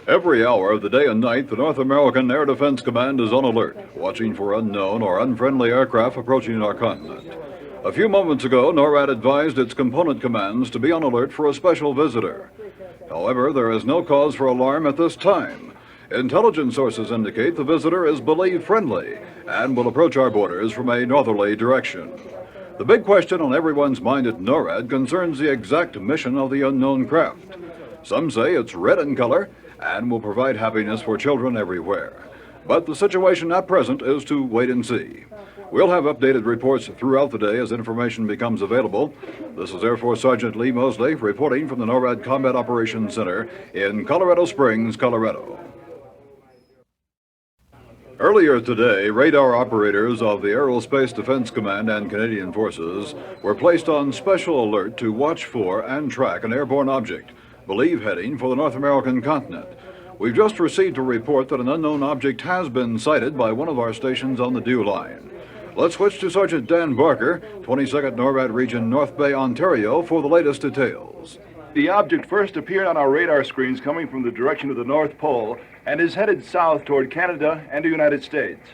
Every hour of the day and night, the North American Air Defense Command is on alert, watching for unknown or unfriendly aircraft approaching our continent. A few moments ago, Norad advised its component commands to be on alert for a special visitor. However, there is no cause for alarm at this time. Intelligence sources indicate the visitor is believed friendly and will approach our borders from a northerly direction. The big question on everyone's mind at NORAD concerns the exact mission of the unknown craft. Some say it's red in color and will provide happiness for children everywhere. But the situation at present is to wait and see. We'll have updated reports throughout the day as information becomes available. This is Air Force Sergeant Lee Mosley reporting from the NORAD Combat Operations Center in Colorado Springs, Colorado. Earlier today, radar operators of the Aerospace Defense Command and Canadian Forces were placed on special alert to watch for and track an airborne object, believed heading for the North American continent. We've just received a report that an unknown object has been sighted by one of our stations on the due line. Let's switch to Sergeant Dan Barker, 22nd NORAD Region, North Bay, Ontario, for the latest details. The object first appeared on our radar screens coming from the direction of the North Pole and is headed south toward Canada and the United States.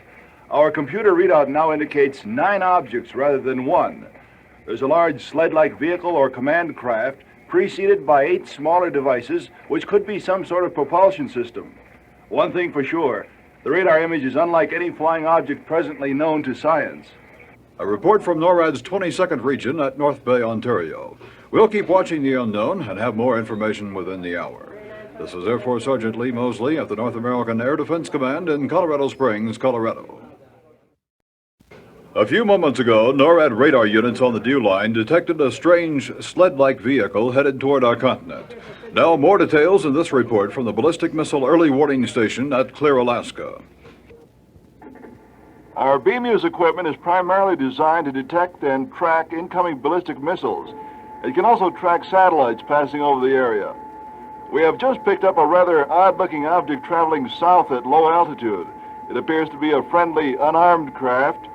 Our computer readout now indicates 9 objects rather than 1. There's a large sled-like vehicle or command craft preceded by 8 smaller devices which could be some sort of propulsion system. One thing for sure, the radar image is unlike any flying object presently known to science. A report from NORAD's 22nd Region at North Bay, Ontario. We'll keep watching the unknown and have more information within the hour. This is Air Force Sergeant Lee Mosley at the North American Air Defense Command in Colorado Springs, Colorado. A few moments ago, NORAD radar units on the due line detected a strange sled-like vehicle headed toward our continent. Now, more details in this report from the Ballistic Missile Early Warning Station at Clear, Alaska. Our BMU's equipment is primarily designed to detect and track incoming ballistic missiles. It can also track satellites passing over the area. We have just picked up a rather odd-looking object traveling south at low altitude. It appears to be a friendly, unarmed craft.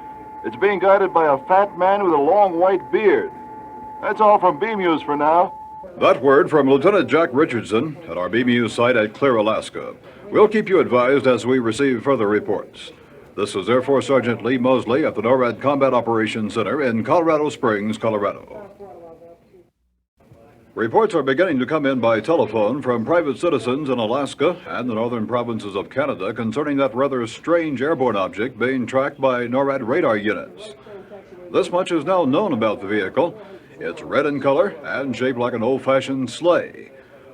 It's being guided by a fat man with a long white beard. That's all from BMU's for now. That word from Lieutenant Jack Richardson at our BMU site at Clear, Alaska. We'll keep you advised as we receive further reports. This is Air Force Sergeant Lee Mosley at the NORAD Combat Operations Center in Colorado Springs, Colorado. Reports are beginning to come in by telephone from private citizens in Alaska and the northern provinces of Canada concerning that rather strange airborne object being tracked by NORAD radar units. This much is now known about the vehicle. It's red in color and shaped like an old-fashioned sleigh.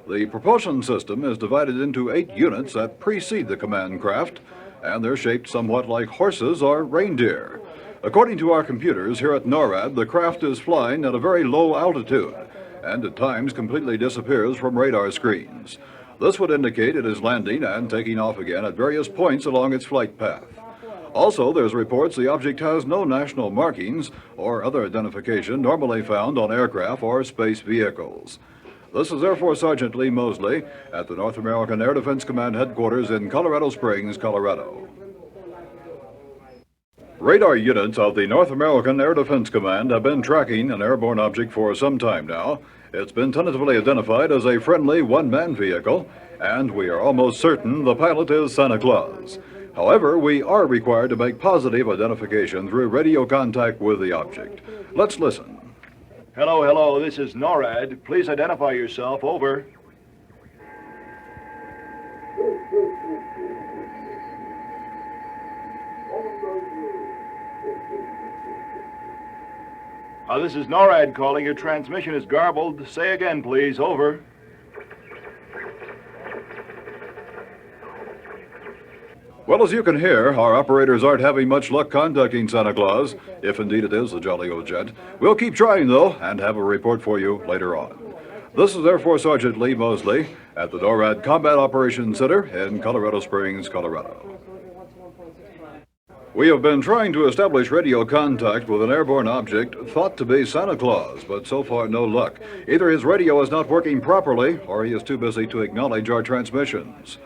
The propulsion system is divided into 8 units that precede the command craft, and they're shaped somewhat like horses or reindeer. According to our computers here at NORAD, the craft is flying at a very low altitude and at times completely disappears from radar screens. This would indicate it is landing and taking off again at various points along its flight path. Also, there's reports the object has no national markings or other identification normally found on aircraft or space vehicles. This is Air Force Sergeant Lee Mosley at the North American Air Defense Command headquarters in Colorado Springs, Colorado. Radar units of the North American Air Defense Command have been tracking an airborne object for some time now. It's been tentatively identified as a friendly one-man vehicle, and we are almost certain the pilot is Santa Claus. However, we are required to make positive identification through radio contact with the object. Let's listen. Hello, this is NORAD. Please identify yourself, over. This is NORAD calling. Your transmission is garbled. Say again, please, over. Well, as you can hear, our operators aren't having much luck contacting Santa Claus, if indeed it is the jolly old gent. We'll keep trying, though, and have a report for you later on. This is Air Force Sergeant Lee Mosley at the NORAD Combat Operations Center in Colorado Springs, Colorado. We have been trying to establish radio contact with an airborne object thought to be Santa Claus, but so far no luck. Either his radio is not working properly, or he is too busy to acknowledge our transmissions.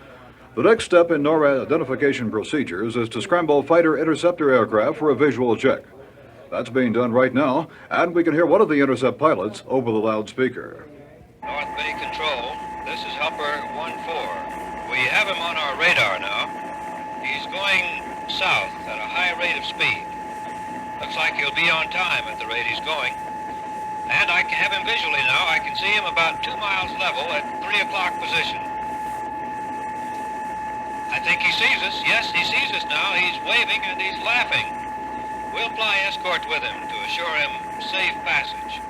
The next step in NORAD identification procedures is to scramble fighter-interceptor aircraft for a visual check. That's being done right now, and we can hear one of the intercept pilots over the loudspeaker. North Bay Control, this is Hopper 1-4. We have going south at a high rate of speed. Looks like he'll be on time at the rate he's going. And I can have him visually now. I can see him about 2 miles level at 3 o'clock position. I think he sees us. Yes, he sees us now. He's waving and he's laughing. We'll fly escort with him to assure him safe passage.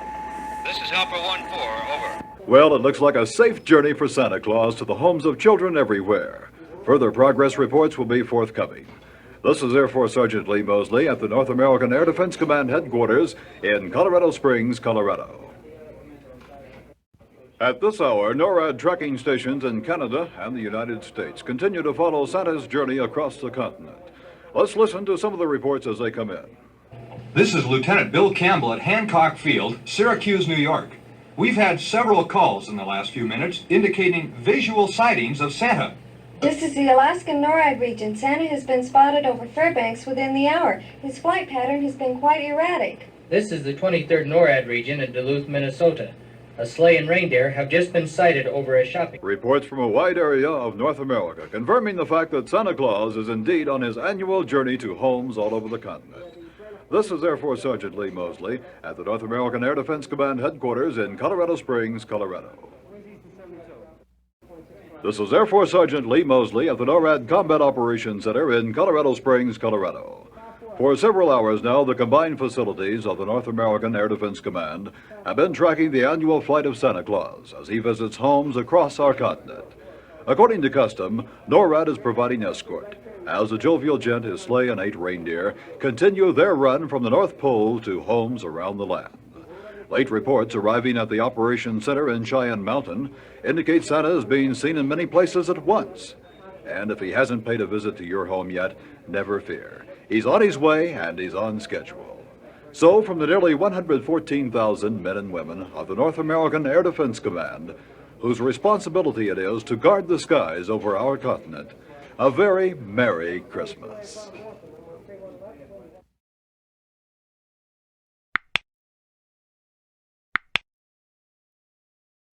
This is Helper 1-4, over. Well, it looks like a safe journey for Santa Claus to the homes of children everywhere. Further progress reports will be forthcoming. This is Air Force Sergeant Lee Mosley at the North American Air Defense Command headquarters in Colorado Springs, Colorado. At this hour, NORAD tracking stations in Canada and the United States continue to follow Santa's journey across the continent. Let's listen to some of the reports as they come in. This is Lieutenant Bill Campbell at Hancock Field, Syracuse, New York. We've had several calls in the last few minutes indicating visual sightings of Santa. This is the Alaskan Norad region. Santa has been spotted over Fairbanks within the hour. His flight pattern has been quite erratic. This is the 23rd NORAD region in Duluth, Minnesota. A sleigh and reindeer have just been sighted over a shopping. Reports from a wide area of North America confirming the fact that Santa Claus is indeed on his annual journey to homes all over the continent. This is Air Force Sergeant Lee Mosley at the North American Air Defense Command headquarters in Colorado Springs, Colorado. This is Air Force Sergeant Lee Mosley at the NORAD Combat Operations Center in Colorado Springs, Colorado. For several hours now, the combined facilities of the North American Air Defense Command have been tracking the annual flight of Santa Claus as he visits homes across our continent. According to custom, NORAD is providing escort as the jovial gent, his sleigh, and 8 reindeer continue their run from the North Pole to homes around the land. Late reports arriving at the Operations Center in Cheyenne Mountain indicate Santa is being seen in many places at once. And if he hasn't paid a visit to your home yet, never fear. He's on his way and he's on schedule. So from the nearly 114,000 men and women of the North American Air Defense Command, whose responsibility it is to guard the skies over our continent, a very Merry Christmas.